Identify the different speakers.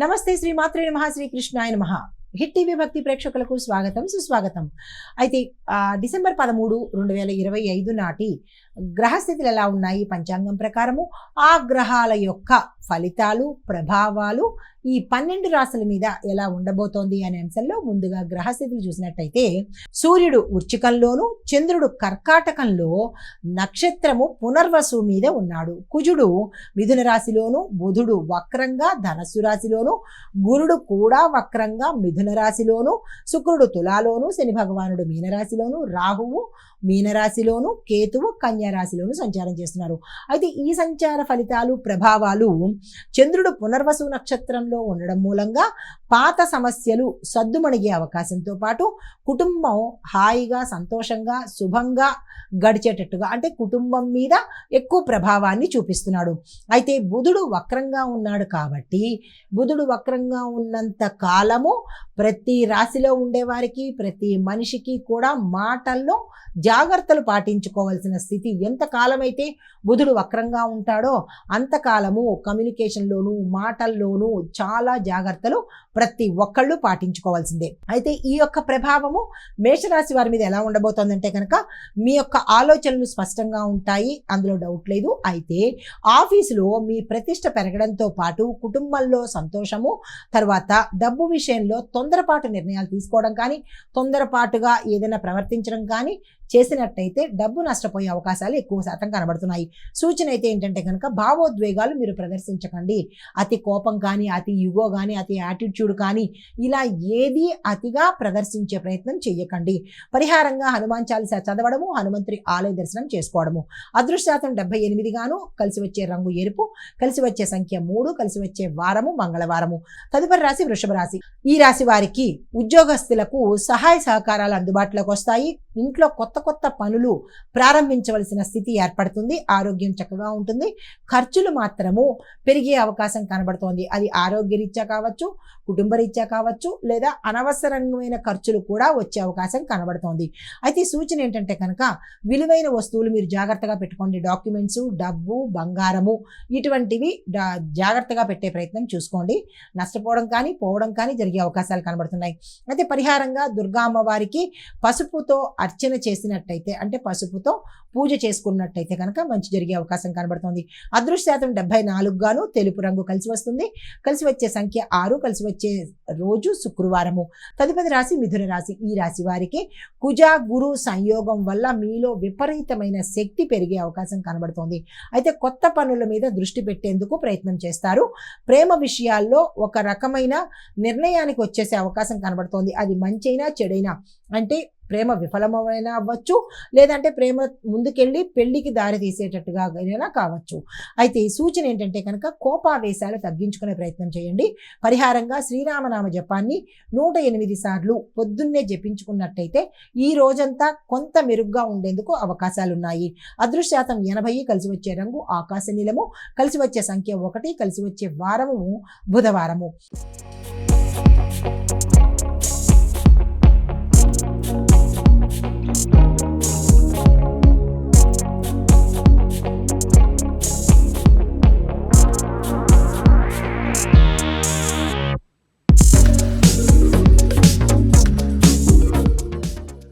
Speaker 1: నమస్తే శ్రీ మాత్రే నమః శ్రీ కృష్ణాయ నమః. హిట్ టీవీ భక్తి ప్రేక్షకులకు స్వాగతం సుస్వాగతం. అయితే డిసెంబర్ 13, 2025 నాటి గ్రహస్థితులు ఎలా ఉన్నాయి పంచాంగం ప్రకారము, ఆ గ్రహాల యొక్క ఫలితాలు ప్రభావాలు ఈ 12 రాశుల మీద ఎలా ఉండబోతోంది అనే అంశంలో ముందుగా గ్రహస్థితులు చూసినట్టయితే సూర్యుడు వృశ్చికంలోను, చంద్రుడు కర్కాటకంలో, నక్షత్రము పునర్వసు మీద ఉన్నాడు. కుజుడు మిథున రాశిలోను, బుధుడు వక్రంగా ధనస్సు రాశిలోను, గురుడు కూడా వక్రంగా మిథున రాశిలోను, శుక్రుడు తులాలోను, శని భగవానుడు మీనరాశిలోను, రాహువు మీనరాశిలోను, కేతువు కన్యా రాశిలోను సంచారం చేస్తున్నారు. అయితే ఈ సంచార ఫలితాలు ప్రభావాలు చంద్రుడు పునర్వసు నక్షత్రంలో ఉండడం మూలంగా పాత సమస్యలు సద్దుమణిగే అవకాశంతో పాటు కుటుంబం హాయిగా సంతోషంగా శుభంగా గడిచేటట్టుగా, అంటే కుటుంబం మీద ఎక్కువ ప్రభావాన్ని చూపిస్తున్నాడు. అయితే బుధుడు వక్రంగా ఉన్నాడు కాబట్టి బుధుడు వక్రంగా ఉన్నంత కాలము ప్రతి రాశిలో ఉండేవారికి ప్రతి మనిషికి కూడా మాటల్లో జాగ్రత్తలు పాటించుకోవాల్సిన స్థితి. ఎంతకాలమైతే బుధుడు వక్రంగా ఉంటాడో అంతకాలము కమ్యూనికేషన్లోను మాటల్లోనూ చాలా జాగ్రత్తలు ప్రతి ఒక్కళ్ళు పాటించుకోవాల్సిందే. అయితే ఈ యొక్క ప్రభావము మేషరాశి వారి మీద ఎలా ఉండబోతోందంటే కనుక మీ యొక్క ఆలోచనలు స్పష్టంగా ఉంటాయి, అందులో డౌట్ లేదు. అయితే ఆఫీసులో మీ ప్రతిష్ట పెరగడంతో పాటు కుటుంబంలో సంతోషము, తర్వాత డబ్బు విషయంలో తొందరపాటు నిర్ణయాలు తీసుకోవడం కానీ తొందరపాటుగా ఏదైనా ప్రవర్తించడం కానీ చేసినట్టయితే డబ్బు నష్టపోయే అవకాశాలు ఎక్కువ శాతం కనబడుతున్నాయి. సూచన అయితే ఏంటంటే కనుక భావోద్వేగాలు మీరు ప్రదర్శించకండి. అతి కోపం కానీ అతి యుగో కానీ అతి యాటిట్యూడ్ కానీ ఇలా ఏది అతిగా ప్రదర్శించే ప్రయత్నం చేయకండి. పరిహారంగా హనుమాన్ చాలీసా చదవడము, హనుమంతుడి ఆలయ దర్శనం చేసుకోవడము. అదృష్టశాతం 78 గాను, కలిసి వచ్చే రంగు ఎరుపు, కలిసి వచ్చే సంఖ్య 3, కలిసి వచ్చే వారము మంగళవారము. తదుపరి రాశి వృషభ రాశి. ఈ రాశి వారికి ఉద్యోగస్తులకు సహాయ సహకారాలు అందుబాటులోకి వస్తాయి. ఇంట్లో కొత్త పనులు ప్రారంభించవలసిన స్థితి ఏర్పడుతుంది. ఆరోగ్యం చక్కగా ఉంటుంది. ఖర్చులు మాత్రము పెరిగే అవకాశం కనబడుతోంది. అది ఆరోగ్యరీత్యా కావచ్చు, కుటుంబరీత్యా కావచ్చు, లేదా అనవసరమైన ఖర్చులు కూడా వచ్చే అవకాశం కనబడుతోంది. అయితే ఈ సూచన ఏంటంటే కనుక విలువైన వస్తువులు మీరు జాగ్రత్తగా పెట్టుకోండి. డాక్యుమెంట్స్, డబ్బు, బంగారము ఇటువంటివి జాగ్రత్తగా పెట్టే ప్రయత్నం చూసుకోండి. నష్టపోవడం కానీ పోవడం కానీ జరిగే అవకాశాలు కనబడుతున్నాయి. అయితే పరిహారంగా దుర్గా అమ్మవారికి పసుపుతో అర్చన చేసినట్టయితే, అంటే పసుపుతో పూజ చేసుకున్నట్టయితే కనుక మంచి జరిగే అవకాశం కనబడుతుంది. అదృష్టశాతం 74 గాను, తెలుపు రంగు కలిసి వస్తుంది. కలిసి వచ్చే సంఖ్య 6, కలిసి వచ్చే రోజు శుక్రవారము. తదుపరి రాశి మిథున రాశి. ఈ రాశి వారికి కుజ గురు సంయోగం వల్ల మీలో విపరీతమైన శక్తి పెరిగే అవకాశం కనబడుతోంది. అయితే కొత్త పనుల మీద దృష్టి పెట్టేందుకు ప్రయత్నం చేస్తారు. ప్రేమ విషయాల్లో ఒక రకమైన నిర్ణయానికి వచ్చేసే అవకాశం కనబడుతోంది. అది మంచైనా చెడైనా, అంటే ప్రేమ విఫలమైనా అవ్వచ్చు, లేదంటే ప్రేమ ముందుకెళ్ళి పెళ్లికి దారి తీసేటట్టుగా అయినా కావచ్చు. అయితే ఈ సూచన ఏంటంటే కనుక కోపావేశాలు తగ్గించుకునే ప్రయత్నం చేయండి. పరిహారంగా శ్రీరామనామ జపాన్ని 108 సార్లు పొద్దున్నే జపించుకున్నట్టయితే ఈ రోజంతా కొంత మెరుగ్గా ఉండేందుకు అవకాశాలు ఉన్నాయి. అదృష్టశాతం 80, కలిసి వచ్చే రంగు ఆకాశ నీలము, కలిసి వచ్చే సంఖ్య 1, కలిసి వచ్చే వారము బుధవారము.